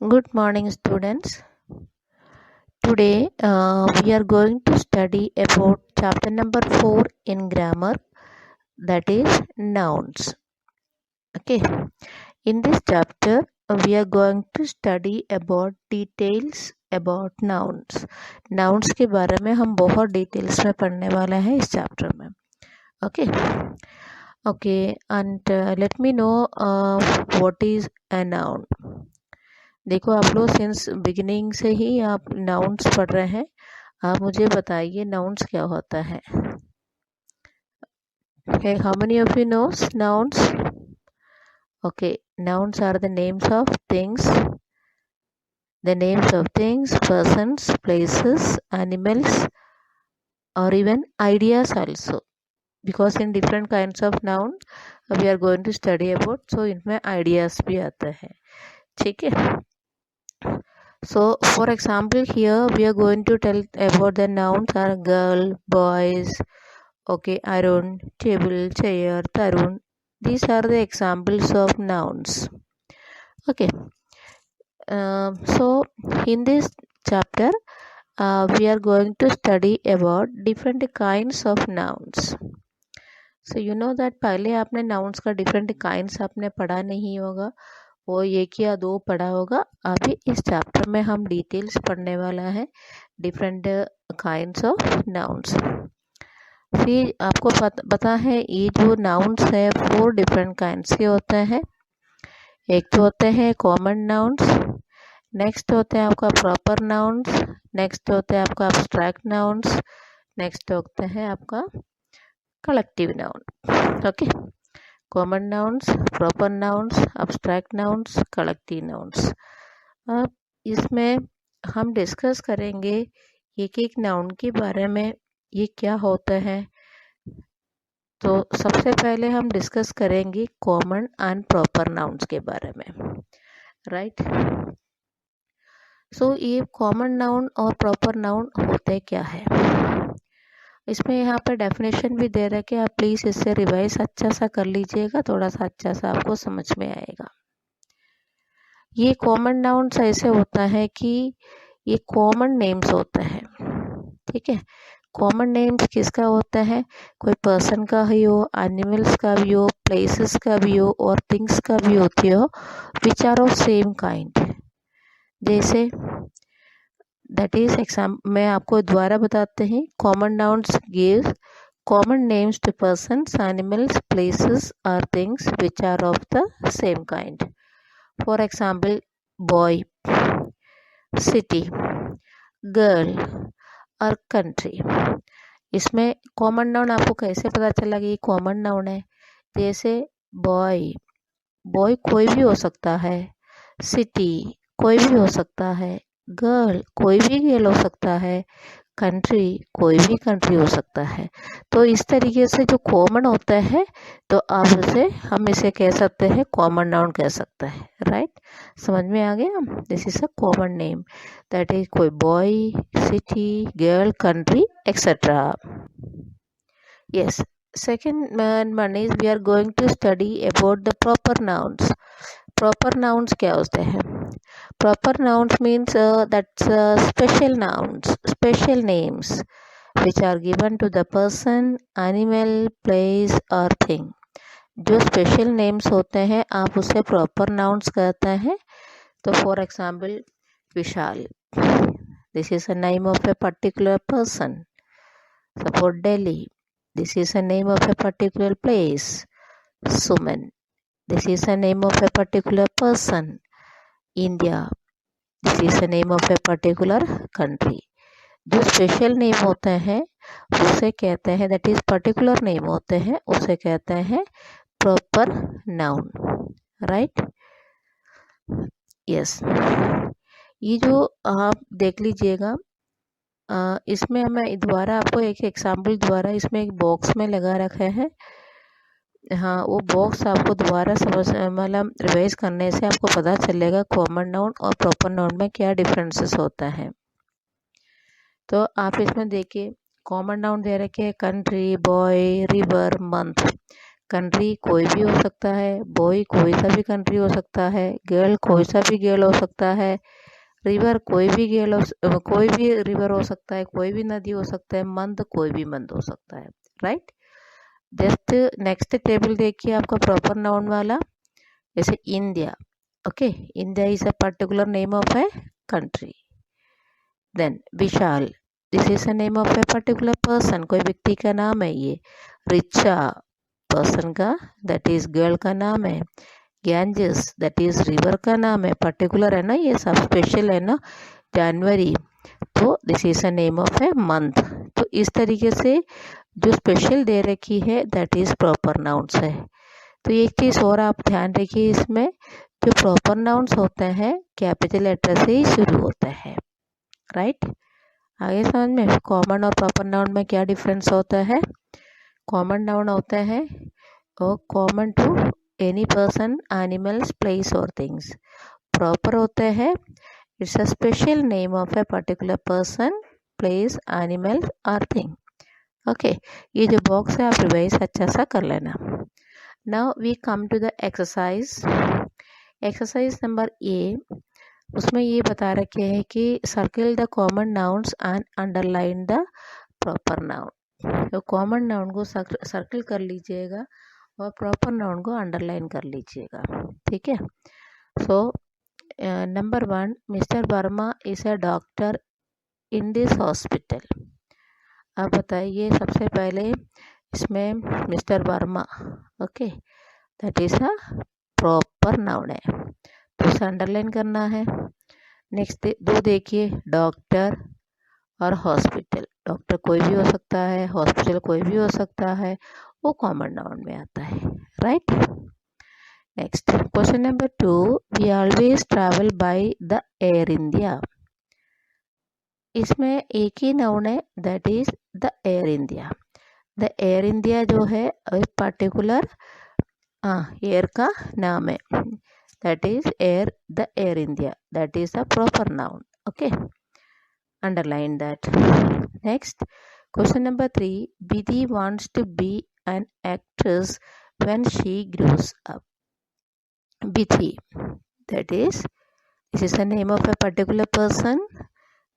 Good morning, students. Today we are going to study about chapter number 4 in grammar, that is nouns. Okay. In this chapter, we are going to study about details about nouns. Nouns के बारे में हम बहुत details में पढ़ने वाले हैं इस चैप्टर में. Okay, and let me know what is a noun. देखो आप लोग सिंस बिगिनिंग से ही आप नाउन्स पढ़ रहे हैं. आप मुझे बताइए नाउन्स क्या होता है. Okay, how many of you knows nouns? Okay, nouns are the names of things. The names of things, persons, places, animals, or even ideas also. Because in different kinds of noun we are going to study about, so इनमें ideas भी आता है. ठीक है. So, for example, here we are going to tell about the nouns are girl, boys, okay, iron, table, chair, tarun. These are the examples of nouns. Okay. So, in this chapter, we are going to study about different kinds of nouns. So, you know that पहले आपने nouns का different kinds आपने पढ़ा नहीं होगा. वो एक या दो पढ़ा होगा. अभी इस चैप्टर में हम डिटेल्स पढ़ने वाला है डिफरेंट काइंड्स ऑफ नाउन्स. फिर आपको पता है ये जो नाउन्स है 4 डिफरेंट काइंड्स के होते हैं. एक तो होते हैं कॉमन नाउन्स, नेक्स्ट होते हैं आपका प्रॉपर नाउन्स, नेक्स्ट होते हैं आपका एब्स्ट्रैक्ट नाउन्स, नेक्स्ट होते हैं आपका collective noun. Okay, common nouns, proper nouns, abstract nouns, collective nouns. अब इसमें हम डिस्कस करेंगे एक एक नाउन के बारे में, ये क्या होता है. तो सबसे पहले हम डिस्कस करेंगे कॉमन एंड प्रॉपर नाउन्स के बारे में. राइट. सो ये कॉमन नाउन और प्रॉपर नाउन होते क्या है. इसमें यहाँ पर डेफिनेशन भी दे रखे, आप प्लीज़ इससे रिवाइज अच्छा सा कर लीजिएगा, थोड़ा सा अच्छा सा आपको समझ में आएगा. ये कॉमन नाउन्स ऐसे होता है कि ये कॉमन नेम्स होता है. ठीक है. कॉमन नेम्स किसका होता है, कोई पर्सन का ही हो, एनिमल्स का भी हो, प्लेसेस का भी हो और थिंग्स का भी होती हो, which are of same kind. जैसे दैट इज एग्जाम्पल मैं आपको दोबारा बताते हैं. Common nouns give common names to persons, animals, places or things which are of the same kind. For example, boy, city, girl और country. इसमें common noun आपको कैसे पता चला कि ये कॉमन नाउन है. जैसे बॉय, बॉय कोई भी हो सकता है, सिटी कोई भी हो सकता है, गर्ल कोई भी गर्ल हो सकता है, कंट्री कोई भी कंट्री हो सकता है. तो इस तरीके से जो कॉमन होता है तो आप उसे हम इसे कह सकते हैं कॉमन नाउन कह सकते हैं. राइट. समझ में आ गया. This is a common name, that is कोई boy, city, girl, country etcetera. Yes. Second one is we are going to study about the proper nouns. Proper nouns क्या होते हैं. Proper nouns means that's special nouns, special names which are given to the person, animal, place or thing. जो special names होते हैं आप उसे proper nouns कहते हैं. तो for example, Vishal, this is a name of a particular person. Suppose Delhi, this is a name of a particular place. Suman, this is a name of a particular person. India, this is the name of a particular country. जो special name होते हैं उसे कहते हैं, that is particular name होते हैं उसे कहते हैं प्रॉपर नाउन. राइट. यस. ये जो आप देख लीजिएगा, इसमें मैं दोबारा आपको एक एग्जाम्पल द्वारा इसमें एक बॉक्स में लगा रखा है. हाँ, वो बॉक्स आपको दोबारा समझ मतलब रिवाइज करने से आपको पता चलेगा कॉमन नाउन और प्रॉपर नाउन में क्या डिफरेंसेस होता है. तो आप इसमें देखिए कॉमन नाउन दे रखे हैं country, boy, river, month. Country कोई भी हो सकता है, बॉय कोई सा भी कंट्री हो सकता है, गर्ल कोई सा भी गर्ल हो सकता है, रिवर कोई भी कोई भी रिवर हो सकता है, कोई भी नदी हो सकता है, मंथ कोई भी मंथ हो सकता है, राइट। जस्ट नेक्स्ट टेबल देखिए आपका प्रॉपर नाउन वाला, जैसे India, okay, India is a particular name of a country. Then Vishal, this is a name of a particular person, कोई व्यक्ति का नाम है ये। रिचा, पर्सन का, दैट इज गर्ल का नाम है। गैंजेस, दैट इज रिवर का नाम है, पर्टिकुलर है ना, ये सब स्पेशल है ना। जनवरी, तो this is a name of a month. तो इस तरीके से जो स्पेशल दे रखी है दैट इज प्रॉपर नाउन्स है। तो एक चीज़ और आप ध्यान रखिए, इसमें जो प्रॉपर नाउन्स होते हैं कैपिटल लेटर से ही शुरू होते हैं, राइट। आगे समझ में, कॉमन और प्रॉपर नाउन में क्या डिफरेंस होता है। कॉमन नाउन होते हैं और common to any person, animals, place और थिंग्स। प्रॉपर होते हैं, it's a special name of a particular person, place, animal और थिंग। ओके, ये जो बॉक्स है आप रिवाइज अच्छा सा कर लेना। Now we come to the exercise. Exercise number A, उसमें ये बता रखे हैं कि circle the common nouns and underline the proper noun. तो कॉमन नाउन को सर्किल कर लीजिएगा और प्रॉपर नाउन को अंडरलाइन कर लीजिएगा, ठीक है। So number 1, mister Verma is a doctor in this hospital. अब बताइए सबसे पहले इसमें mister Verma, okay, that is a proper noun है, तो उसे अंडरलाइन करना है। नेक्स्ट दो देखिए, डॉक्टर और हॉस्पिटल। डॉक्टर कोई भी हो सकता है, हॉस्पिटल कोई भी हो सकता है, वो कॉमन नाउन में आता है, right. Next question number 2, we always travel by the air India. इसमें एक ही नाउन है, that is the air India. The air India जो है एक पर्टिकुलर एयर का नाम है, that is air, the air India, that is the proper noun, okay, underline that. Next question number 3, Bidhi wants to be an actress when she grows up. Bidhi, that is, this is the name of a particular person,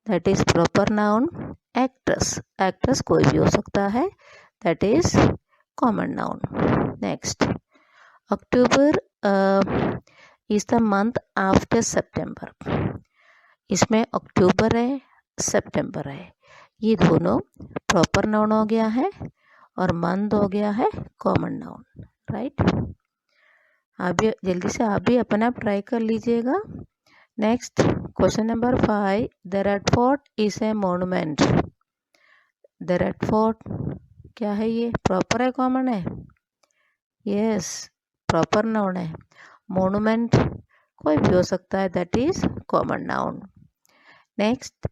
that is proper noun. Actress, actress कोई भी हो सकता है, that is common noun. Next, October is the month after September. इसमें अक्टूबर है, सितंबर है, ये दोनों प्रॉपर नाउन हो गया है और मंथ हो गया है कॉमन नाउन, राइट। आप भी जल्दी से आप भी अपना ट्राई कर लीजिएगा। Next question number 5, the red fort is a monument. The red fort क्या है, ये प्रॉपर है, कॉमन है? यस, प्रॉपर नाउन है। मोन्यूमेंट कोई भी हो सकता है, that is common noun. Next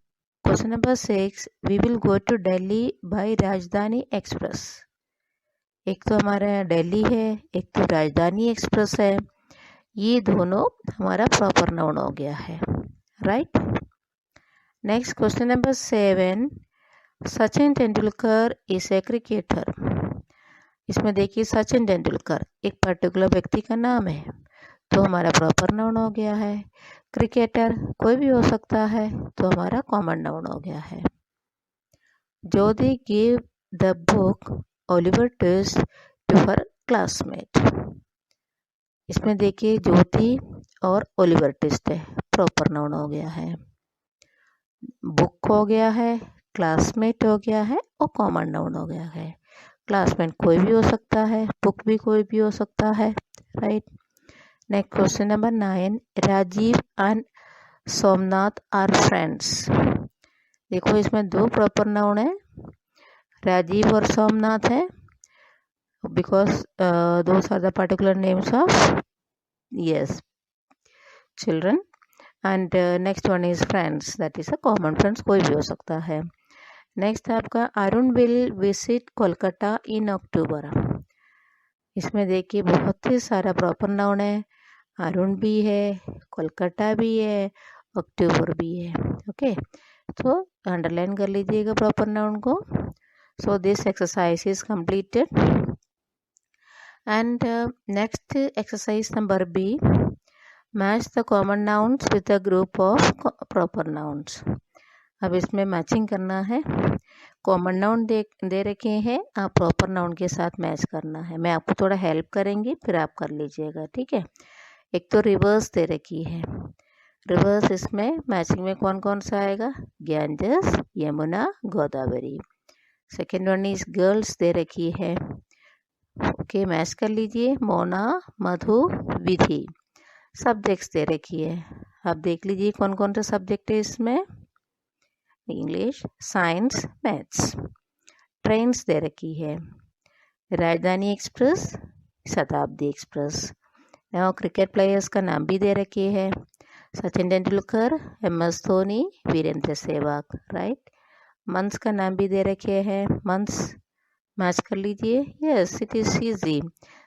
question number 6, we will go to Delhi by Rajdhani express. एक तो हमारा दिल्ली है, एक तो राजधानी एक्सप्रेस है, ये दोनों हमारा प्रॉपर नाउन हो गया है, right. Next question number 7, Sachin Tendulkar is a cricketer. इसमें देखिए सचिन तेंदुलकर एक पर्टिकुलर व्यक्ति का नाम है, तो हमारा प्रॉपर नाउन हो गया है। क्रिकेटर कोई भी हो सकता है, तो हमारा कॉमन नाउन हो गया है। Jyoti give the book Oliver Twist to her classmate. इसमें देखिए ज्योति और ओलिवर ट्विस्ट है, प्रॉपर नाउन हो गया है। बुक हो गया है, क्लासमेट हो गया है और कॉमन नाउन हो गया है। क्लासमेट कोई भी हो सकता है, बुक भी कोई भी हो सकता है, right. Next question number 9, Rajiv and Somnath are friends. देखो इसमें दो प्रॉपर नाउन है, राजीव और सोमनाथ है, because those are the particular names of yes children. And next one is friends, that is a common, friends कोई भी हो सकता है। नेक्स्ट है आपका Arun will visit Kolkata in October. इसमें देखिए बहुत ही सारा प्रॉपर नाउन है, अरुण भी है, कोलकाता भी है, अक्टूबर भी है, ओके। तो अंडरलाइन कर लीजिएगा प्रॉपर नाउन को। So this exercise is completed. And next exercise number B, match the common nouns with a group of proper nouns. अब इसमें मैचिंग करना है, कॉमन नाउन दे रखे हैं, आप प्रॉपर नाउन के साथ मैच करना है। मैं आपको थोड़ा हेल्प करेंगी, फिर आप कर लीजिएगा, ठीक है। एक तो रिवर्स दे रखी है, रिवर्स इसमें मैचिंग में कौन कौन सा आएगा, Ganges, Yamuna, Godavari. Second one is girls दे रखी है, ओके मैच कर लीजिए, मोना, मधु, विधि। सब्जेक्ट्स दे रखी है, आप देख लीजिए कौन कौन सा सब्जेक्ट है इसमें, इंग्लिश, साइंस, मैथ्स। ट्रेन्स दे रखी है, राजधानी एक्सप्रेस, शताब्दी एक्सप्रेस। now क्रिकेट प्लेयर्स का नाम भी दे रखी है, Sachin Tendulkar, MS Dhoni, Virender Sehwag, right. Months का नाम भी दे रखे हैं, मंथ्स मैच कर लीजिए, यस इट इज इजी,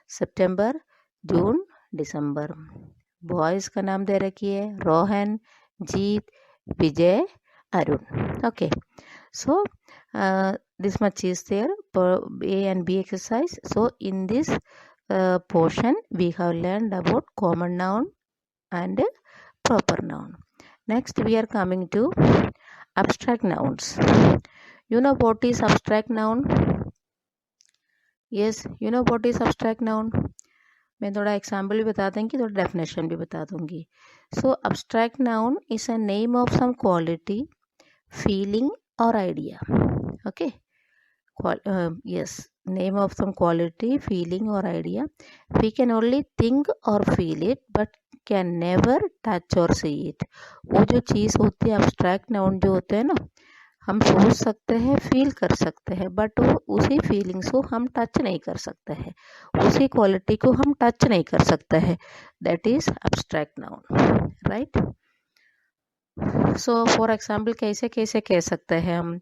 सितंबर, जून, दिसंबर। बॉयज़ का नाम दे रखी है, Rohan, Jeet, Vijay, Arun, okay. So this much is there for A and B exercise. So in this portion we have learned about common noun and proper noun. Next we are coming to abstract nouns. You know what is abstract noun? Yes, you know what is abstract noun? मैं थोड़ा example भी बता दूँगी, थोड़ा definition भी बता दूँगी. So abstract noun is a name of some quality, feeling or idea. Okay, yes, name of some quality, feeling or idea. We can only think or feel it but can never touch or see it. वो जो चीज़ होती है abstract noun जो होते हैं ना, हम सोच सकते हैं, फील कर सकते हैं, बट वो उसी फीलिंग्स को हम टच नहीं कर सकते हैं, उसी क्वालिटी को हम टच नहीं कर सकते हैं, that is abstract noun, right. So for example कैसे कैसे कह सकते हैं हम,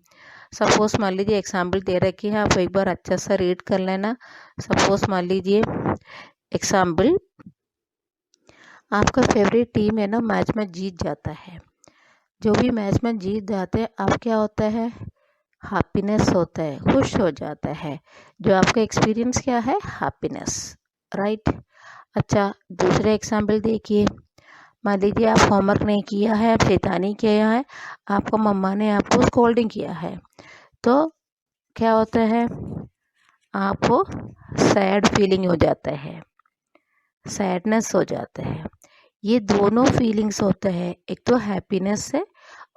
सपोज मान लीजिए एग्जाम्पल दे रखी है, आप एक बार अच्छा सा रीड कर लेना। सपोज मान लीजिए एग्जाम्पल, आपका फेवरेट टीम है ना, मैच में जीत जाता है, जो भी मैच में जीत जाते हैं आप क्या होता है, हैप्पीनेस होता है, खुश हो जाता है, जो आपका एक्सपीरियंस क्या है, हैप्पीनेस, राइट। अच्छा दूसरे एग्जाम्पल देखिए, मान लीजिए आप होमवर्क नहीं किया है, आप शैतानी किया है, आपको मम्मा ने आपको स्कोल्डिंग किया है, तो क्या होता है, आपको सैड फीलिंग हो जाता है, सैडनेस हो जाता है। ये दोनों फीलिंग्स होते हैं, एक तो हैप्पीनेस है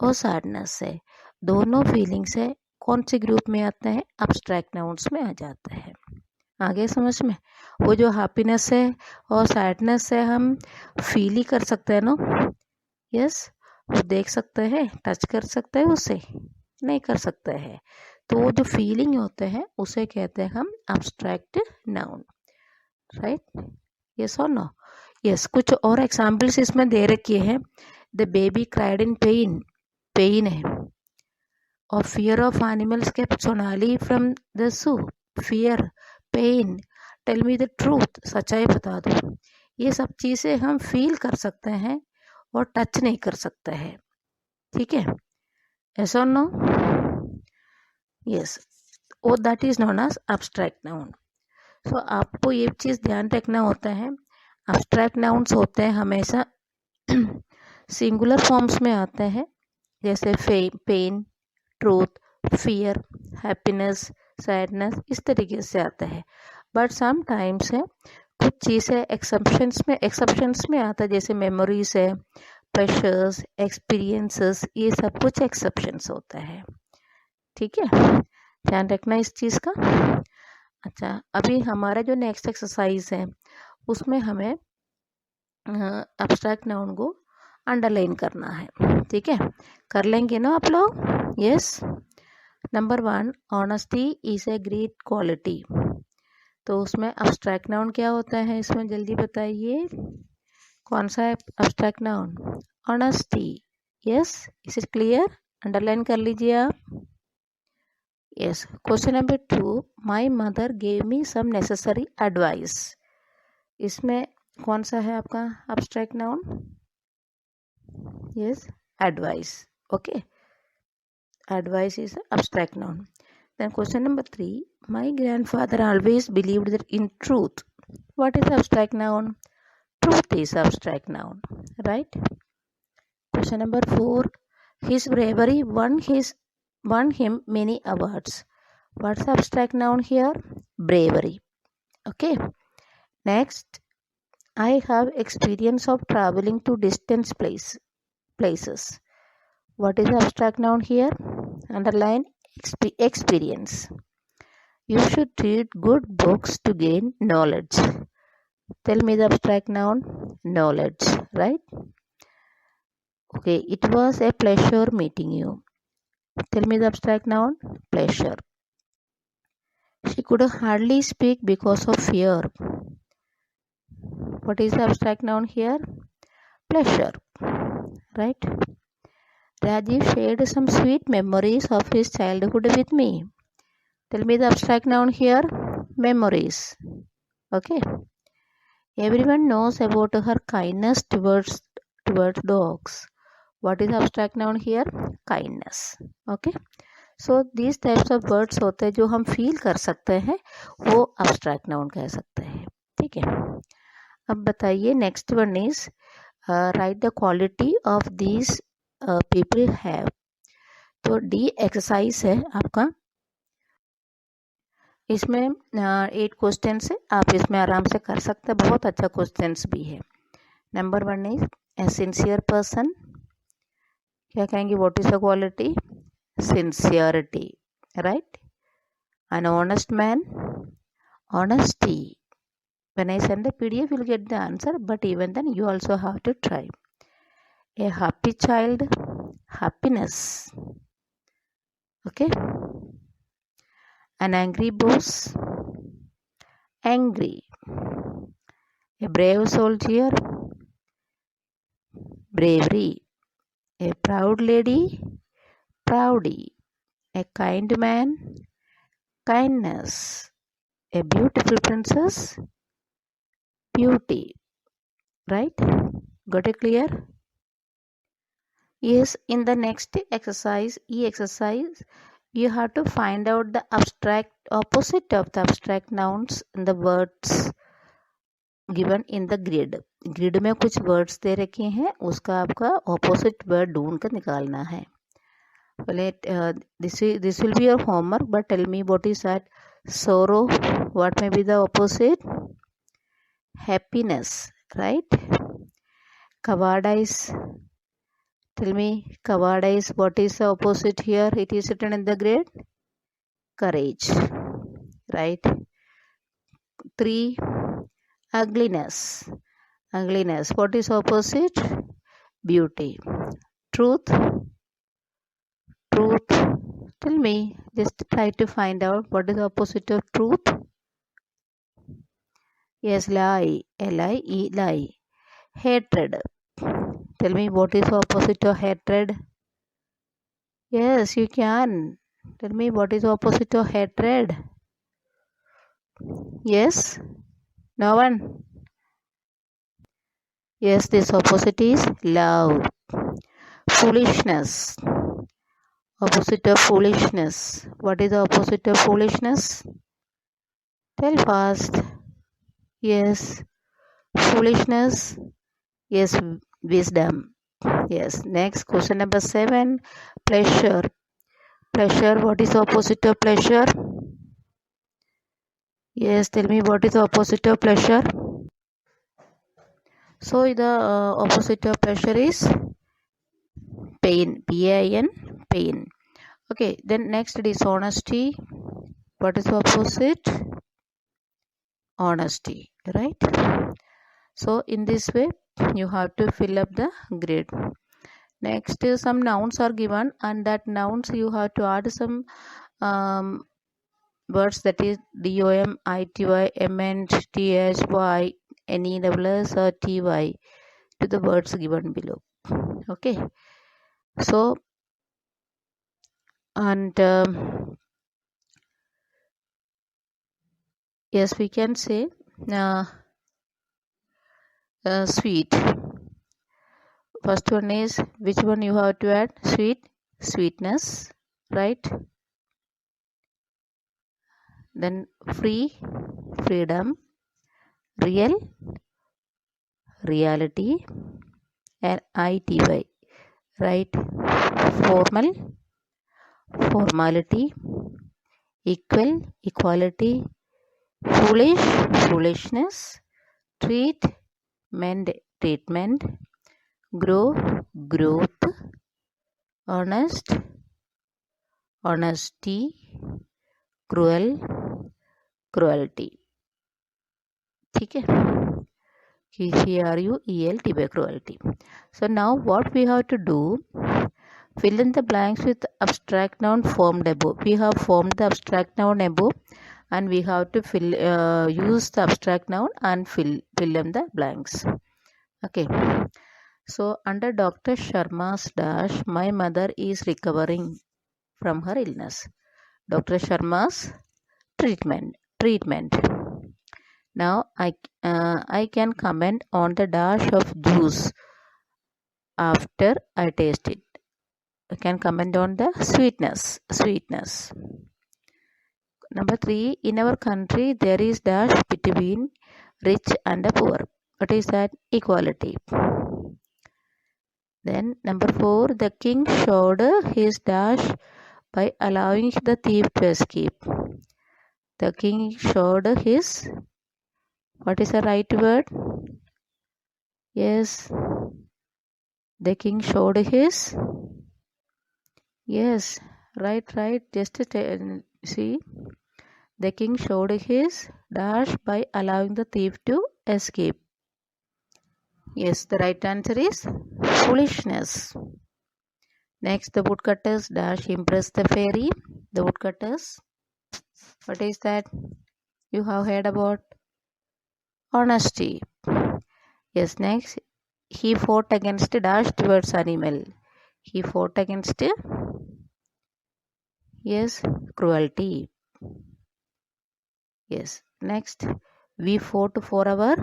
और सैडनेस है, दोनों फीलिंग्स है, कौन से ग्रुप में आते हैं, एब्स्ट्रैक्ट नाउन्स में आ जाता है। आगे समझ में, वो जो हैप्पीनेस है और सैडनेस है हम फील ही कर सकते हैं ना, यस, वो देख सकते हैं, टच कर सकते हैं, उसे नहीं कर सकते हैं, तो वो जो फीलिंग होते हैं उसे कहते हैं हम एब्स्ट्रैक्ट नाउन, राइट, यस और नो, यस। कुछ और एग्जाम्पल्स इसमें दे रखी है, the baby cried in pain, pain है, और fear of animals kept Sonali from the zoo, fear, pain, tell me the truth, सच्चाई बता दो, ये सब चीज़ें हम फील कर सकते हैं और टच नहीं कर सकते हैं, ठीक है, यस और नो, यस, और that is known as abstract noun. So आपको ये चीज़ ध्यान रखना होता है, एब्स्ट्रैक्ट नाउन्स होते हैं हमेशा सिंगुलर फॉर्म्स में आते हैं, जैसे pain, truth, fear, happiness, sadness, इस तरीके से आता है, बट सम टाइम्स है कुछ चीज़ें एक्सेप्शंस में आता है, जैसे मेमोरीज है, प्रेशर्स, एक्सपीरियंसेस, ये सब कुछ एक्सेप्शंस होता है, ठीक है, ध्यान रखना इस चीज़ का। अच्छा अभी हमारा जो नेक्स्ट एक्सरसाइज है उसमें हमें एब्स्ट्रैक्ट नाउन को अंडरलाइन करना है, ठीक है, कर लेंगे ना आप लोग, yes. Number 1, honesty is a great quality, तो उसमें एब्स्ट्रैक्ट नाउन क्या होता है, इसमें जल्दी बताइए, कौन सा है abstract noun, honesty, yes, is it clear, underline कर लीजिए आप, yes. Question number 2, my mother gave me some necessary advice, इसमें कौन सा है आपका abstract noun, yes, advice, okay, advice is abstract noun. Then question number 3, my grandfather always believed that in truth, What is abstract noun? Truth is abstract noun, right? Question number 4. His bravery won him many awards. What's abstract noun here? Bravery. Okay. Next, I have experience of traveling to distant places. What is abstract noun here? Underline experience. You should read good books to gain knowledge. Tell me the abstract noun. Knowledge, right? Okay, it was a pleasure meeting you. Tell me the abstract noun. Pleasure. She could hardly speak because of fear. What is the abstract noun here? Pleasure, right? Rajiv shared some sweet memories of his childhood with me. Tell me the abstract noun here. Memories. Okay. Everyone knows about her kindness towards dogs. What is abstract noun here? Kindness. Okay. So these types of words होते हैं जो हम feel कर सकते हैं, वो abstract noun कह सकते हैं. ठीक है. अब बताइए next one is right the quality of these people have. तो डी एक्सरसाइज है आपका. इसमें 8 क्वेश्चन है, आप इसमें आराम से कर सकते हैं. बहुत अच्छा क्वेश्चन भी है. Number 1 is a sincere person. क्या कहेंगे? What is the quality? Sincerity, right. An honest man, honesty. When I send the PDF, you'll get the answer, but even then you also have to try. A happy child, happiness. Okay. An angry boss, angry. A brave soldier, bravery. A proud lady, proudy. A kind man, kindness. A beautiful princess, beauty. Right? Got it clear? Yes, in the next exercise, E-exercise, you have to find out the abstract opposite of the abstract nouns in the words given in the grid. Grid में कुछ words दे रखे हैं, उसका आपका opposite word ढूंढ कर निकालना है. Well, this will be your homework, but tell me what is that? Sorrow, what may be the opposite? Happiness, right? Cowardice. Tell me, cowardice, what is the opposite here? It is written in the grid. Courage, right? 3, ugliness. Ugliness, what is opposite? Beauty. Truth. Tell me, just try to find out what is the opposite of truth. Yes, lie. L-I-E, lie. Hatred. Tell me, what is the opposite of hatred? Yes, you can. Tell me, what is the opposite of hatred? Yes? No one? Yes, this opposite is love. Foolishness. Opposite of foolishness. What is the opposite of foolishness? Tell fast. Yes. Foolishness. Yes, wisdom. Yes. Next, question number 7. Pleasure. Pleasure, what is the opposite of pleasure? Yes, tell me, what is the opposite of pleasure? So, the opposite of pleasure is pain. P-A-I-N, pain. Okay, then next, dishonesty. What is the opposite? Honesty, right? So, in this way, you have to fill up the grid. Next, some nouns are given, and that nouns you have to add some words, that is D-O-M-I-T-Y, M-N-T-H-Y, N-E-S-S or T-Y to the words given below. Okay. So, and yes, we can say sweet. First one is, which one you have to add? Sweet, sweetness, right? Then free, freedom. real, reality, and ity, right? Formal, formality, equal, equality, foolish, foolishness, treatment, treatment, grow, growth, honest, honesty, cruel, cruelty. ठीक है, cruelty by cruelty. So now what we have to do, fill in the blanks with abstract noun formed above. We have formed the abstract noun above, and we have to use the abstract noun and fill in the blanks. Okay. So under Dr. Sharma's dash, my mother is recovering from her illness. Dr. Sharma's treatment. Now I can comment on the dash of juice after I taste it. I can comment on the sweetness. Number 3, in our country there is dash between rich and poor. What is that? Equality. Then number 4, the king showed his dash by allowing the thief to escape. The king showed his, what is the right word? Yes, the king showed his, yes, right, just see, the king showed his dash by allowing the thief to escape. Yes, the right answer is foolishness. Next, the woodcutters dash impressed the fairy. The woodcutters, what is that? You have heard about honesty. Yes, next, he fought against dash towards animal. He fought against, yes, cruelty. Yes, next, we fought for our,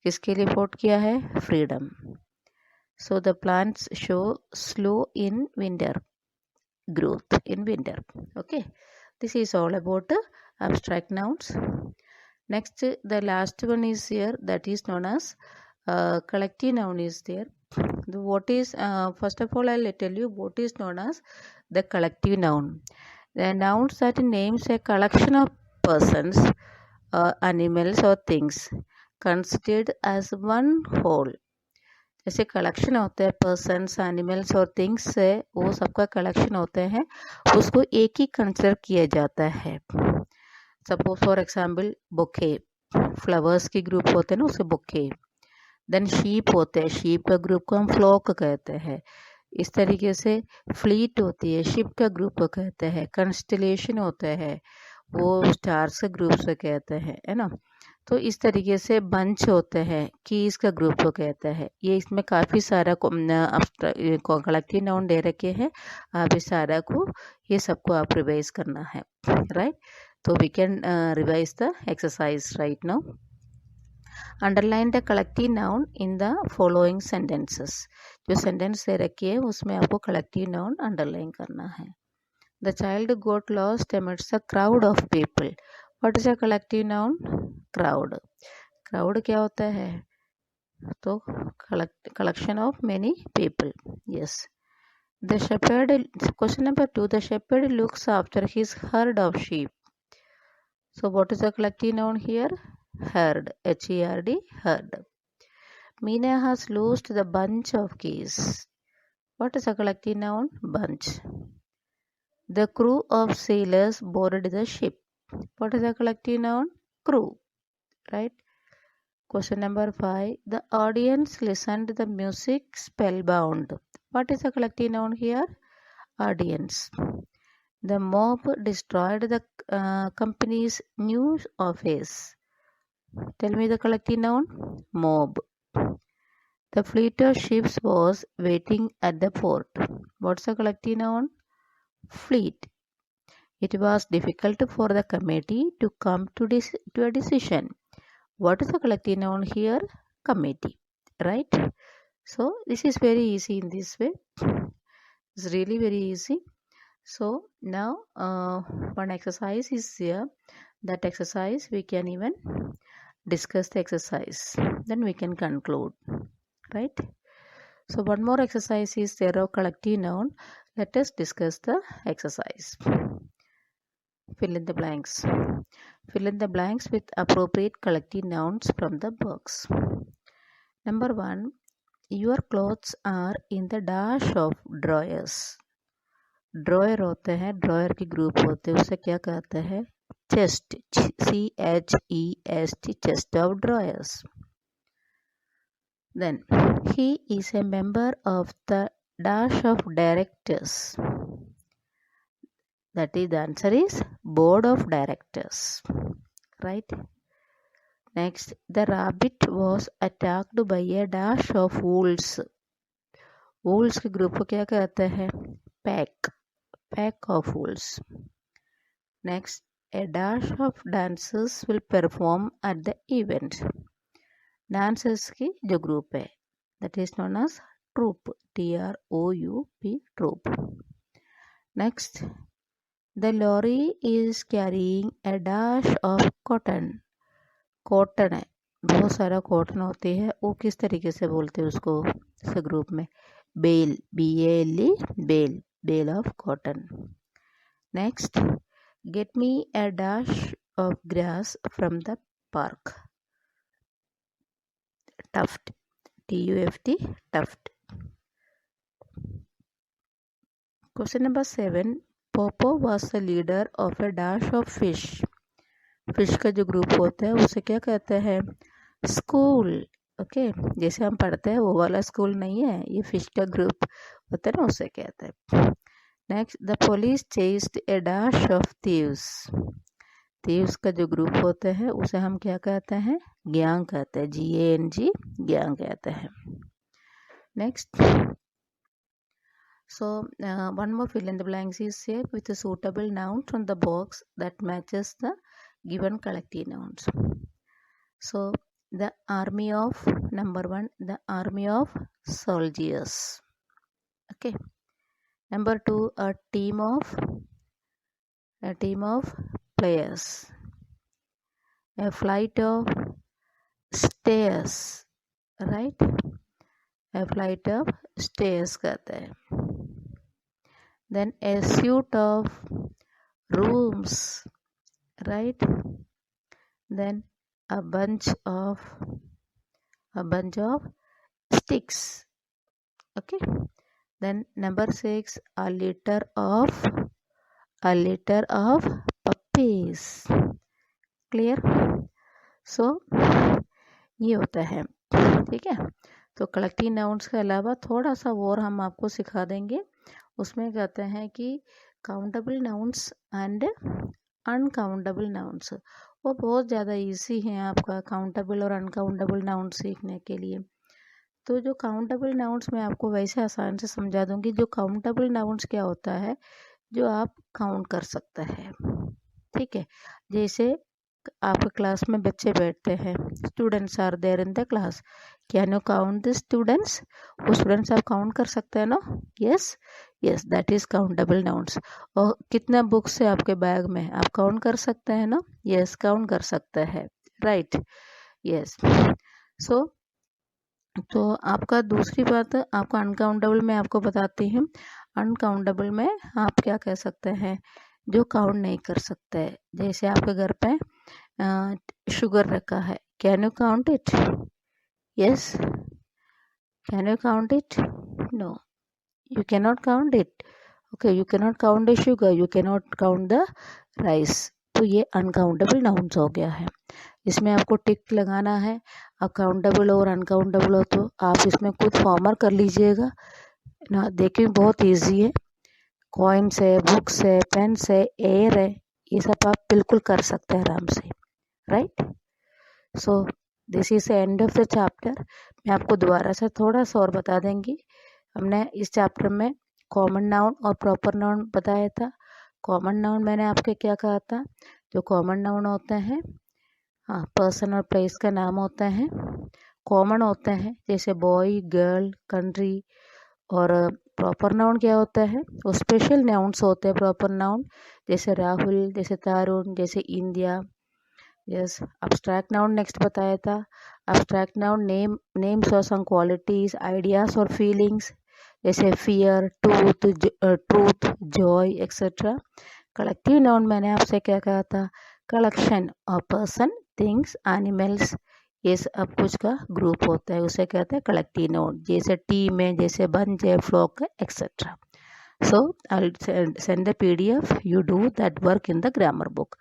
किसके लिए fought किया है? Freedom. So the plants show slow in winter, growth in winter. Okay, this is all about abstract nouns. Next, the last one is here, that is known as collective noun is there. What is, first of all, I'll tell you what is known as the collective noun. The nouns that names a collection of persons, animals or things considered as one whole. जैसे collection होते हैं persons, animals और things से, वो सबका collection होते हैं, उसको एक ही कंसिडर किया जाता है. Suppose for example bouquet, flowers के ग्रुप होते हैं ना, उसे बुके. देन शीप होते हैं, शीप का ग्रुप को हम फ्लॉक कहते हैं. इस तरीके से फ्लीट होती है, शिप का ग्रुप को कहते हैं. कंस्टलेशन होता है, वो स्टार्स के ग्रुप से कहते हैं, है ना. तो इस तरीके से बंच होते हैं, कीज का ग्रुप को कहता है. ये इसमें काफ़ी सारा कलेक्टिव नाउन दे रखे हैं. आप इस सारा को, ये सबको आप रिवाइज करना है, राइट. तो we can revise the exercise right now. Underline the collective noun in the following sentences. जो सेंटेंस दे रखी है उसमें आपको कलेक्टिव नाउन अंडरलाइन करना है. The child got lost amidst the crowd of people. What is a collective noun? Crowd. Crowd क्या होता है? तो collection of many people. Yes. The shepherd, question number 2, the shepherd looks after his herd of sheep. So what is the collective noun here? Herd, H-E-R-D, herd. Meena has lost the bunch of keys. What is a collective noun? Bunch. The crew of sailors boarded the ship. What is a collective noun? Crew. Right? Question number 5. The audience listened to the music spellbound. What is a collective noun here? Audience. The mob destroyed the company's new office. Tell me the collective noun. Mob. The fleet of ships was waiting at the port. What's the collective noun? Fleet. It was difficult for the committee to come to a decision. What is the collective noun here? Committee. Right? So this is very easy in this way. It's really very easy. So now one exercise is here. That exercise we can even discuss the exercise. Then we can conclude, right? So one more exercise is there of collective noun. Let us discuss the exercise. Fill in the blanks. Fill in the blanks with appropriate collective nouns from the box. Number 1. Your clothes are in the dash of drawers. Dryer होते हैं, dryer के group होते हैं, उसे क्या कहते हैं? Chest, CHEST, chest of drawers. Then he is a member of the dash of directors. That is, the answer is board of directors, right? Next, the rabbit was attacked by a dash of wolves. wolves के group को क्या कहते हैं? pack of wolves. Next, a dash of dancers will perform at the event. Dancers की जो group है, that is known as troupe, TROUP, troupe. Next, the lorry is carrying a dash of cotton. Cotton है, बहुत सारा cotton होती है, वो किस तरीके से बोलते हैं उसको इस ग्रुप में? Bale, BALE, bale of cotton. Next, get me a dash of grass from the park. tuft, TUFT, tuft. Question number 7. Popo was the leader of a dash of fish. Fish का जो group होता है उसे क्या कहते हैं? School. Okay, जैसे हम पढ़ते हैं वो वाला स्कूल नहीं है, ये फिश का ग्रुप होता है ना, उसे कहते हैं. Next, the police chased A dash of thieves. Thieves का जो ग्रुप होता है उसे हम क्या कहते हैं? गैंग कहते हैं, GANG, गैंग कहते हैं. Next, so one more fill in the blanks is here with a suitable noun from the box that matches the given collective nouns. So the army of, number 1, the army of soldiers. Okay. Number 2, a team of players. A flight of stairs, right? A flight of stairs कहते हैं. Then a suite of rooms, right? Then a bunch of sticks. Okay. Then number 6, a litter of puppies. Clear? So ये होता है, ठीक है. तो collective nouns के अलावा थोड़ा सा और हम आपको सिखा देंगे. उसमें कहते हैं कि countable nouns and uncountable nouns. वो बहुत ज़्यादा इजी हैं आपका काउंटेबल और अनकाउंटेबल नाउन्स सीखने के लिए. तो जो काउंटेबल नाउन्स मैं आपको वैसे आसान से समझा दूंगी. जो काउंटेबल नाउन्स क्या होता है? जो आप काउंट कर सकते हैं, ठीक है. जैसे आपके क्लास में बच्चे बैठते हैं, students are there in the class, can you count the students? वो स्टूडेंट्स आप काउंट कर सकते हैं ना? Yes, that is countable nouns. और कितना बुक्स है आपके बैग में, आप काउंट कर सकते हैं ना? यस, काउंट कर सकते हैं, राइट. यस. सो तो आपका दूसरी बात, आपका अनकाउंटेबल में आपको बताती हूँ. अनकाउंटेबल में आप क्या कह सकते हैं? जो काउंट नहीं कर सकते. जैसे आपके घर पे शुगर रखा है, can you count it? Yes. Can you count it? No, you cannot count it. Okay, you cannot count the sugar, you cannot count the rice. तो ये अनकाउंटेबल नाउन्स हो गया है. इसमें आपको टिक लगाना है. अब काउंटेबल और अनकाउंटेबल हो तो आप इसमें खुद फॉर्मर कर लीजिएगा ना. देखिए बहुत इजी है. कॉइन्स है, बुक्स है, पेन्स है, एयर है, ये सब आप बिल्कुल कर सकते हैं आराम से, right. So this is the end of the chapter. मैं आपको दोबारा से थोड़ा सा और बता देंगी. हमने इस चैप्टर में कॉमन नाउन और प्रॉपर नाउन बताया था. कॉमन नाउन मैंने आपके क्या कहा था? जो कॉमन नाउन होते हैं, हाँ, पर्सन और प्लेस का नाम होते हैं, कॉमन होते हैं, जैसे बॉय, गर्ल, कंट्री. और प्रॉपर नाउन क्या होता है? वो स्पेशल नाउन्स होते हैं प्रॉपर नाउन, जैसे राहुल, जैसे तारुण, जैसे India, yes abstract noun next बताया था। अब्स्ट्रैक्ट नाउन नेम्स और सम क्वालिटीज, आइडियाज और फीलिंग्स जैसे fear, truth, Joy etcetera. Collective noun मैंने आपसे क्या कहा था, collection of person, things, animals, ये सब कुछ का ग्रुप होता है, उसे कहते हैं कलेक्टिव नाउन। जैसे टीम है, जैसे बंच है, फ्लॉक है etcetera. So I'll send the PDF. You do that work in the grammar book.